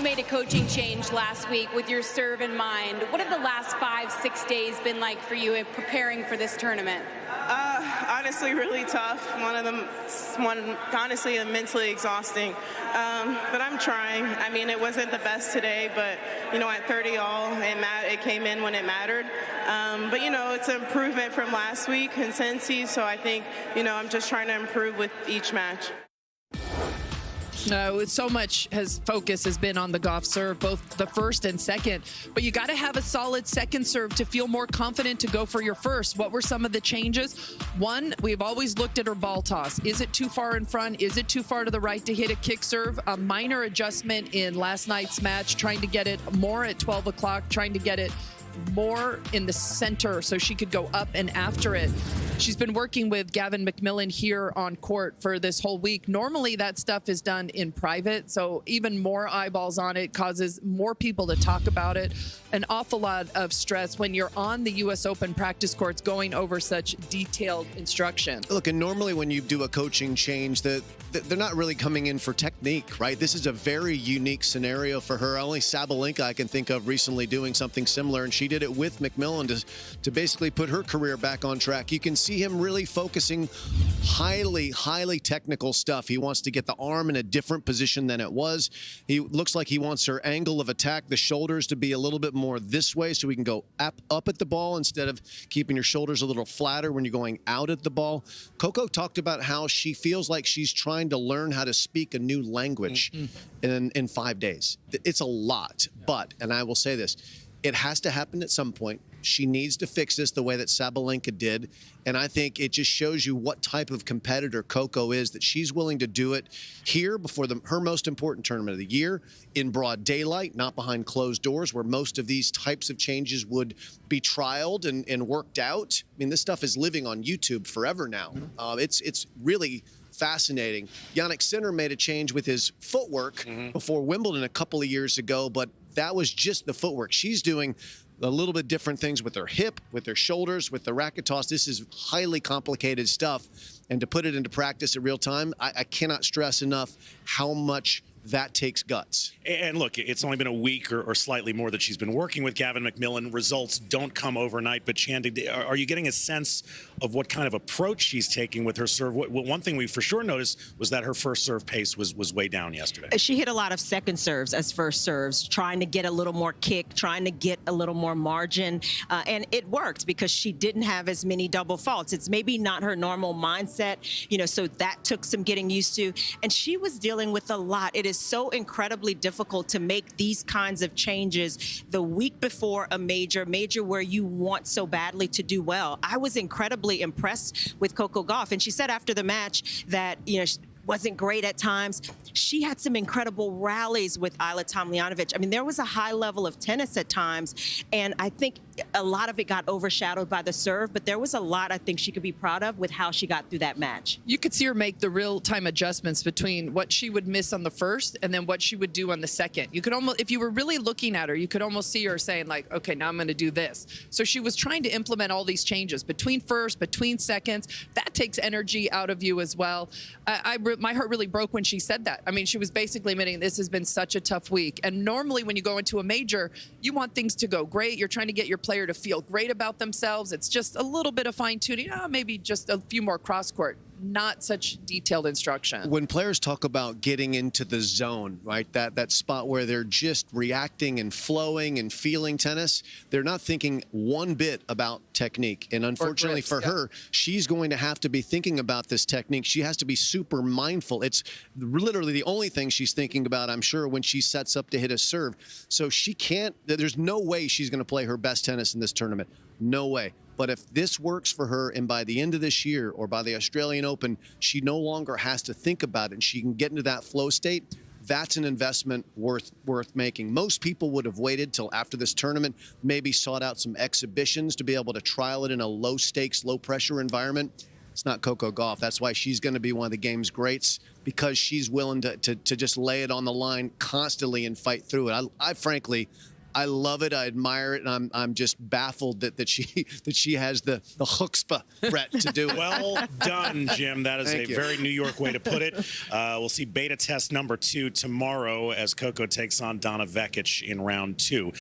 made a coaching change last week with your serve in mind. What have the last 5-6 days been like for you in preparing for this tournament? Honestly, really tough. Honestly, mentally exhausting. But I'm trying. I mean, it wasn't the best today, but, at 30 all, it came in when it mattered. But, it's an improvement from last week in Cincy, so I think, I'm just trying to improve with each match. No, so much focus has been on the Gauff serve, both the first and second. But you got to have a solid second serve to feel more confident to go for your first. What were some of the changes? One, we've always looked at her ball toss. Is it too far in front? Is it too far to the right to hit a kick serve? A minor adjustment in last night's match, trying to get it more at 12 o'clock, trying to get it more in the center so she could go up and after it. She's been working with Gavin McMillan here on court for this whole week. Normally that stuff is done in private, so even more eyeballs on it causes more people to talk about it. An awful lot of stress when you're on the U.S. Open practice courts going over such detailed instruction. Look, and normally when you do a coaching change, they're not really coming in for technique, right? This is a very unique scenario for her. Only Sabalenka I can think of recently doing something similar, and she did it with McMillan to basically put her career back on track. You can see him really focusing highly technical stuff. He wants to get the arm in a different position than it was. He looks like he wants her angle of attack, the shoulders, to be a little bit more this way so we can go up at the ball instead of keeping your shoulders a little flatter when you're going out at the ball. Coco talked about how she feels like she's trying to learn how to speak a new language in 5 days. It's a lot, but, and I will say this, it has to happen at some point. She needs to fix this the way that Sabalenka did. And I think it just shows you what type of competitor Coco is, that she's willing to do it here before her most important tournament of the year, in broad daylight, not behind closed doors, where most of these types of changes would be trialed and worked out. I mean, this stuff is living on YouTube forever now. It's really fascinating. Jannik Sinner made a change with his footwork before Wimbledon a couple of years ago, but that was just the footwork. She's doing a little bit different things with her hip, with her shoulders, with the racket toss. This is highly complicated stuff. And to put it into practice in real time, I cannot stress enough how much that takes guts. And look, it's only been a week or slightly more that she's been working with Gavin McMillan. Results don't come overnight, but Chandy, are you getting a sense of what kind of approach she's taking with her serve? One thing we for sure noticed was that her first serve pace was way down yesterday. She hit a lot of second serves as first serves, trying to get a little more kick, trying to get a little more margin, and it worked because she didn't have as many double faults. It's maybe not her normal mindset, so that took some getting used to, and she was dealing with a lot. It is so incredibly difficult to make these kinds of changes the week before a major where you want so badly to do well. I was incredibly impressed with Coco Gauff, and she said after the match that, she wasn't great at times. She had some incredible rallies with Tomljanovic. I mean, there was a high level of tennis at times, and I think a lot of it got overshadowed by the serve, but there was a lot I think she could be proud of with how she got through that match. You could see her make the real-time adjustments between what she would miss on the first and then what she would do on the second. You could almost, if you were really looking at her, you could almost see her saying like, okay, now I'm going to do this. So she was trying to implement all these changes between first, between seconds. That takes energy out of you as well. My heart really broke when she said that. I mean, she was basically admitting this has been such a tough week. And normally when you go into a major, you want things to go great. You're trying to get your player to feel great about themselves. It's just a little bit of fine-tuning, maybe just a few more cross-court. Not such detailed instruction. When players talk about getting into the zone, right, that spot where they're just reacting and flowing and feeling tennis, they're not thinking one bit about technique. And unfortunately for her, she's going to have to be thinking about this technique. She has to be super mindful. It's literally the only thing she's thinking about, I'm sure, when she sets up to hit a serve. So she can't, there's no way she's going to play her best tennis in this tournament. No way. But if this works for her, and by the end of this year or by the Australian Open, she no longer has to think about it and she can get into that flow state, that's an investment worth making. Most people would have waited till after this tournament, maybe sought out some exhibitions to be able to trial it in a low-stakes, low-pressure environment. It's not Coco Gauff. That's why she's going to be one of the game's greats, because she's willing to just lay it on the line constantly and fight through it. I frankly I love it. I admire it, and I'm just baffled that she has the chutzpah, Brett, to do it. Well done, Jim. That is Thank you. very New York way to put it. We'll see beta test number 2 tomorrow as Coco takes on Donna Vekic in round 2.